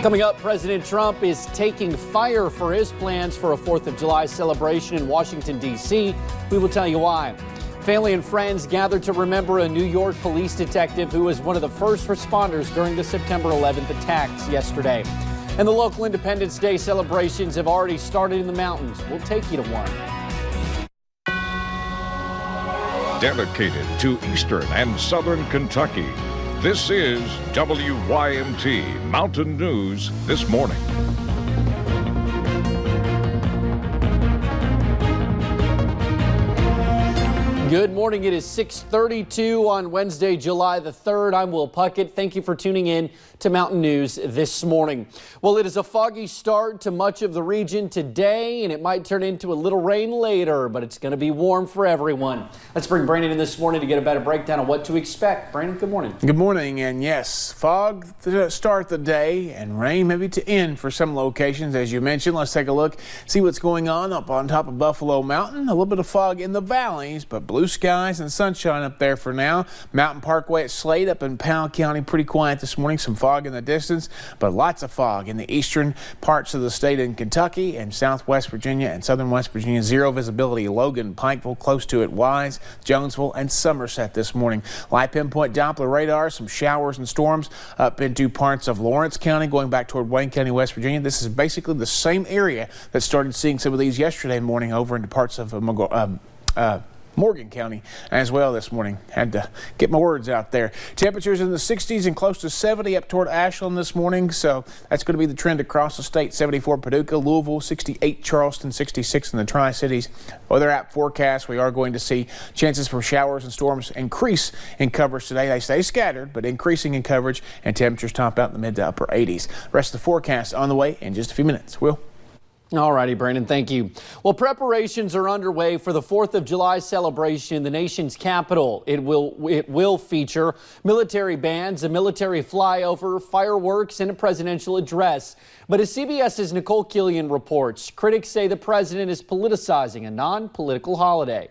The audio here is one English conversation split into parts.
Coming up, President Trump is taking fire for his plans for a 4th of July celebration in Washington, D.C. We will tell you why. Family and friends gathered to remember a New York police detective who was one of the first responders during the September 11th attacks yesterday. And the local Independence Day celebrations have already started in the mountains. We'll take you to one. Dedicated to Eastern and Southern Kentucky, this is WYMT Mountain News This Morning. Good morning. It is 6:32 on Wednesday, July the 3rd. I'm Will Puckett. Thank you for tuning in to Mountain News this morning. Well, it is a foggy start to much of the region today, and it might turn into a little rain later, but it's going to be warm for everyone. Let's bring Brandon in this morning to get a better breakdown of what to expect. Brandon, good morning. Good morning, and yes, fog to start the day and rain maybe to end for some locations, as you mentioned. Let's take a look, see what's going on up on top of Buffalo Mountain. A little bit of fog in the valleys, but blue skies and sunshine up there for now. Mountain Parkway at Slade up in Powell County, pretty quiet this morning. Some fog in the distance, but lots of fog in the eastern parts of the state in Kentucky and southwest Virginia and southern West Virginia. Zero visibility. Logan, Pikeville, close to it. Wise, Jonesville, and Somerset this morning. Live pinpoint Doppler radar. Some showers and storms up into parts of Lawrence County, going back toward Wayne County, West Virginia. This is basically the same area that started seeing some of these yesterday morning over into parts of Morgan County as well this morning. Had to get my words out there. Temperatures in the 60s and close to 70 up toward Ashland this morning, so that's going to be the trend across the state. 74 Paducah, Louisville, 68 Charleston, 66 in the Tri-Cities. Weather app forecast, we are going to see chances for showers and storms increase in coverage today. They stay scattered, but increasing in coverage, and temperatures top out in the mid to upper 80s. Rest of the forecast on the way in just a few minutes. Will? All righty, Brandon, thank you. Well, preparations are underway for the 4th of July celebration in the nation's capital. It will feature military bands, a military flyover, fireworks, and a presidential address. But as CBS's Nicole Killian reports, critics say the president is politicizing a non-political holiday.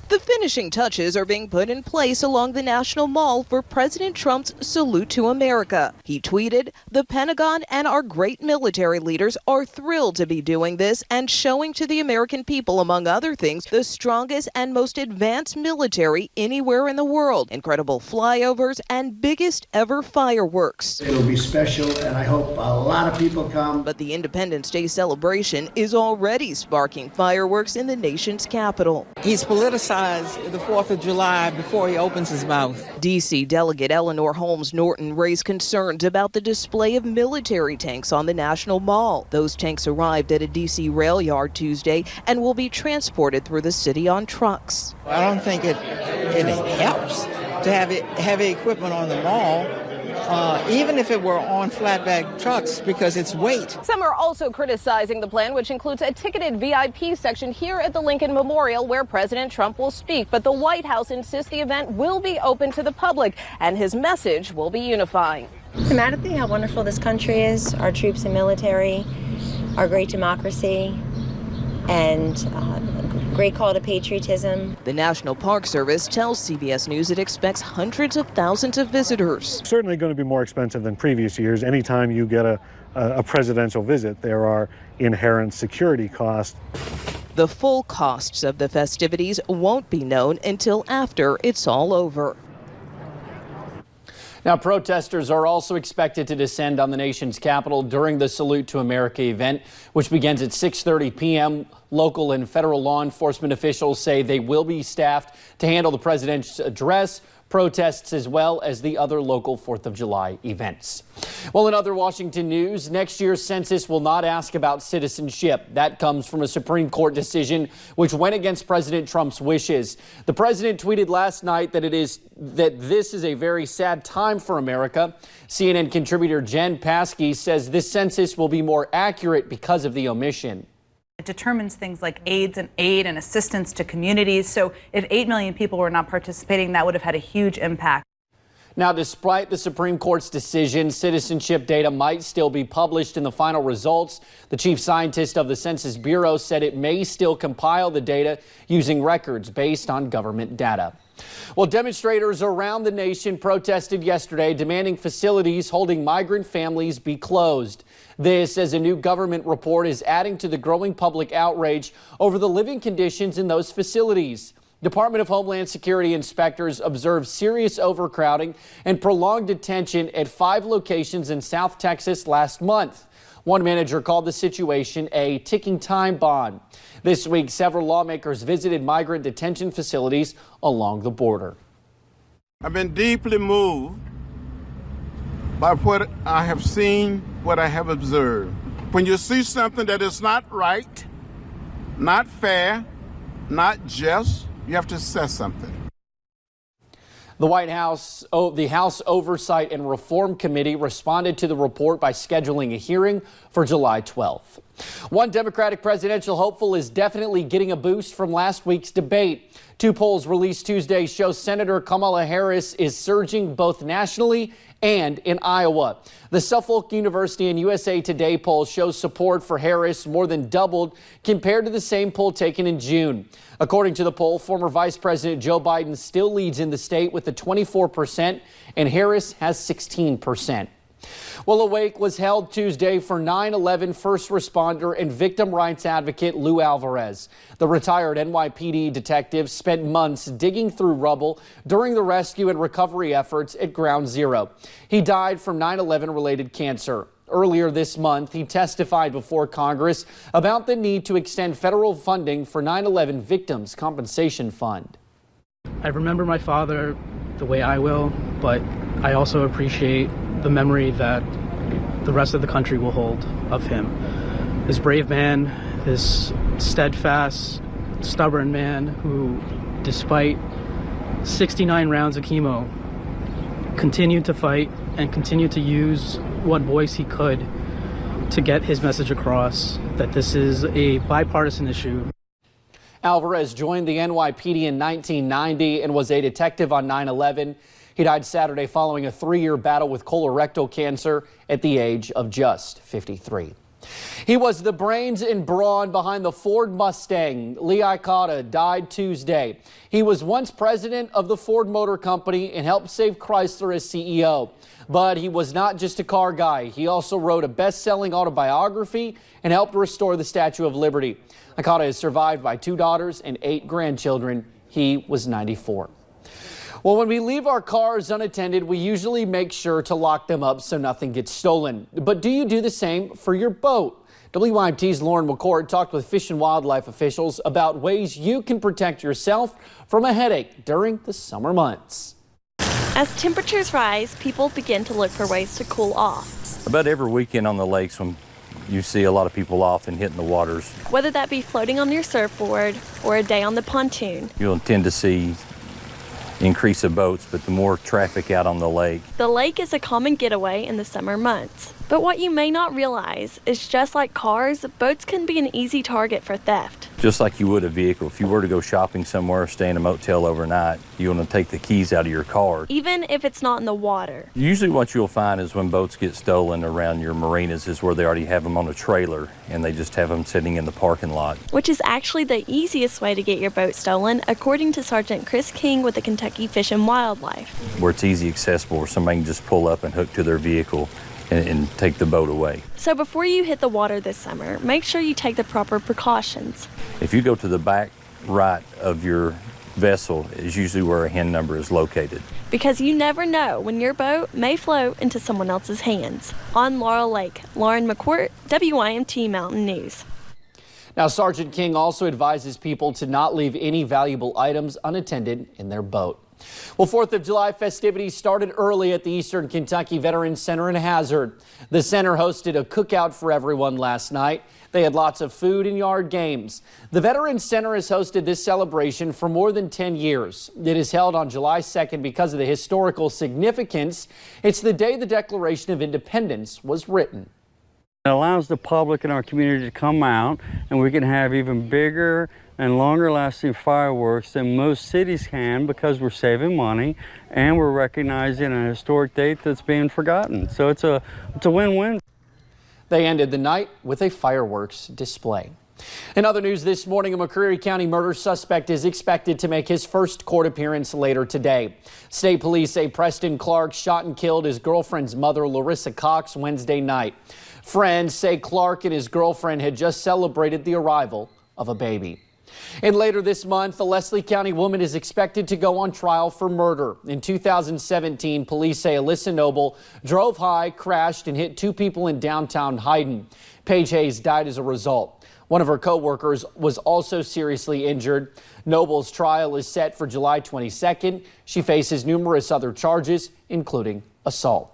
The finishing touches are being put in place along the National Mall for President Trump's salute to America. He tweeted, "The Pentagon and our great military leaders are thrilled to be doing this and showing to the American people, among other things, the strongest and most advanced military anywhere in the world. Incredible flyovers and biggest ever fireworks." It'll be special, and I hope a lot of people come. But the Independence Day celebration is already sparking fireworks in the nation's capital. He's politicized the 4th of July before he opens his mouth. D.C. Delegate Eleanor Holmes Norton raised concerns about the display of military tanks on the National Mall. Those tanks arrived at a D.C. rail yard Tuesday and will be transported through the city on trucks. I don't think it helps to have heavy equipment on the mall. Even if it were on flatbed trucks, because it's weight. Some are also criticizing the plan, which includes a ticketed VIP section here at the Lincoln Memorial where President Trump will speak. But the White House insists the event will be open to the public and his message will be unifying. Dramatically, how wonderful this country is, our troops and military, our great democracy, and great call to patriotism. The National Park Service tells CBS News it expects hundreds of thousands of visitors. Certainly going to be more expensive than previous years. Anytime you get a presidential visit, there are inherent security costs. The full costs of the festivities won't be known until after it's all over. Now, protesters are also expected to descend on the nation's capital during the Salute to America event, which begins at 6:30 p.m. Local and federal law enforcement officials say they will be staffed to handle the president's address, protests, as well as the other local 4th of July events. Well, in other Washington news, next year's census will not ask about citizenship. That comes from a Supreme Court decision which went against President Trump's wishes. The president tweeted last night that this is a very sad time for America. CNN contributor Jen Paskey says this census will be more accurate because of the omission. It determines things like aid and assistance to communities. So if 8 million people were not participating, that would have had a huge impact. Now, despite the Supreme Court's decision, citizenship data might still be published in the final results. The chief scientist of the Census Bureau said it may still compile the data using records based on government data. Well, demonstrators around the nation protested yesterday, demanding facilities holding migrant families be closed. This as a new government report is adding to the growing public outrage over the living conditions in those facilities. Department of Homeland Security inspectors observed serious overcrowding and prolonged detention at 5 locations in South Texas last month. One manager called the situation a ticking time bomb. This week, several lawmakers visited migrant detention facilities along the border. I've been deeply moved by what I have seen, what I have observed. When you see something that is not right, not fair, not just, you have to say something. The White House, the House Oversight and Reform Committee responded to the report by scheduling a hearing for July 12th. One Democratic presidential hopeful is definitely getting a boost from last week's debate. 2 polls released Tuesday show Senator Kamala Harris is surging both nationally and in Iowa. The Suffolk University and USA Today poll shows support for Harris more than doubled compared to the same poll taken in June. According to the poll, former Vice President Joe Biden still leads in the state with the 24%, and Harris has 16%. Well, a wake was held Tuesday for 9/11 first responder and victim rights advocate Lou Alvarez. The retired NYPD detective spent months digging through rubble during the rescue and recovery efforts at Ground Zero. He died from 9/11 related cancer. Earlier this month, he testified before Congress about the need to extend federal funding for 9/11 Victims Compensation Fund. I remember my father the way I will, but I also appreciate the memory that the rest of the country will hold of him. This brave man, this steadfast, stubborn man who, despite 69 rounds of chemo, continued to fight and continued to use what voice he could to get his message across that this is a bipartisan issue. Alvarez joined the NYPD in 1990 and was a detective on 9/11. He died Saturday following a 3-year battle with colorectal cancer at the age of just 53. He was the brains and brawn behind the Ford Mustang. Lee Iacocca died Tuesday. He was once president of the Ford Motor Company and helped save Chrysler as CEO. But he was not just a car guy. He also wrote a best-selling autobiography and helped restore the Statue of Liberty. Iacocca is survived by 2 daughters and 8 grandchildren. He was 94. Well, when we leave our cars unattended, we usually make sure to lock them up so nothing gets stolen. But do you do the same for your boat? WYMT's Lauren McCord talked with Fish and Wildlife officials about ways you can protect yourself from a headache during the summer months. As temperatures rise, people begin to look for ways to cool off. About every weekend on the lakes when you see a lot of people off and hitting the waters. Whether that be floating on your surfboard or a day on the pontoon. You'll tend to see increase of boats, but the more traffic out on the lake. The lake is a common getaway in the summer months. But what you may not realize is just like cars, boats can be an easy target for theft. Just like you would a vehicle. If you were to go shopping somewhere, stay in a motel overnight, you want to take the keys out of your car. Even if it's not in the water. Usually what you'll find is when boats get stolen around your marinas is where they already have them on a trailer and they just have them sitting in the parking lot. Which is actually the easiest way to get your boat stolen, according to Sergeant Chris King with the Kentucky Fish and Wildlife. Where it's easy accessible, where somebody can just pull up and hook to their vehicle and take the boat away. So before you hit the water this summer, make sure you take the proper precautions. If you go to the back right of your vessel is usually where a HIN number is located. Because you never know when your boat may float into someone else's hands. On Laurel Lake, Lauren McCourt, WYMT Mountain News. Now, Sergeant King also advises people to not leave any valuable items unattended in their boat. Well, 4th of July festivities started early at the Eastern Kentucky Veterans Center in Hazard. The center hosted a cookout for everyone last night. They had lots of food and yard games. The Veterans Center has hosted this celebration for more than 10 years. It is held on July 2nd because of the historical significance. It's the day the Declaration of Independence was written. It allows the public in our community to come out, and we can have even bigger and longer lasting fireworks than most cities can because we're saving money and we're recognizing a historic date that's being forgotten. So it's a win-win. They ended the night with a fireworks display. In other news this morning, a McCreary County murder suspect is expected to make his first court appearance later today. State police say Preston Clark shot and killed his girlfriend's mother, Larissa Cox, Wednesday night. Friends say Clark and his girlfriend had just celebrated the arrival of a baby. And later this month, a Leslie County woman is expected to go on trial for murder. In 2017, police say Alyssa Noble drove high, crashed, and hit two people in downtown Hyden. Paige Hayes died as a result. One of her co-workers was also seriously injured. Noble's trial is set for July 22nd. She faces numerous other charges, including assault.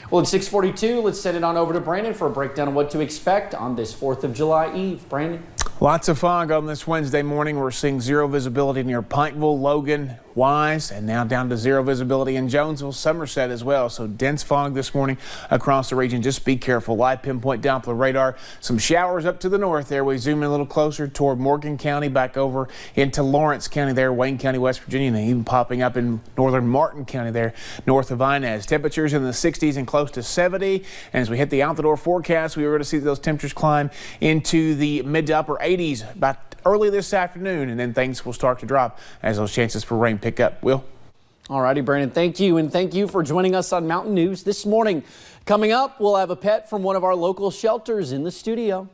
Well, it's 6:42. Let's send it on over to Brandon for a breakdown of what to expect on this 4th of July Eve. Brandon. Lots of fog on this Wednesday morning. We're seeing zero visibility near Pikeville, Logan, Wise, and now down to zero visibility in Jonesville, Somerset as well. So dense fog this morning across the region. Just be careful. Live pinpoint Doppler radar. Some showers up to the north there. We zoom in a little closer toward Morgan County, back over into Lawrence County there, Wayne County, West Virginia, and even popping up in northern Martin County there, north of Inez. Temperatures in the 60s and close to 70. And as we hit the out-the-door forecast, we were going to see those temperatures climb into the mid to upper 80s about early this afternoon, and then things will start to drop as those chances for rain pick up. Will? All righty, Brandon, thank you. And thank you for joining us on Mountain News this morning. Coming up, we'll have a pet from one of our local shelters in the studio.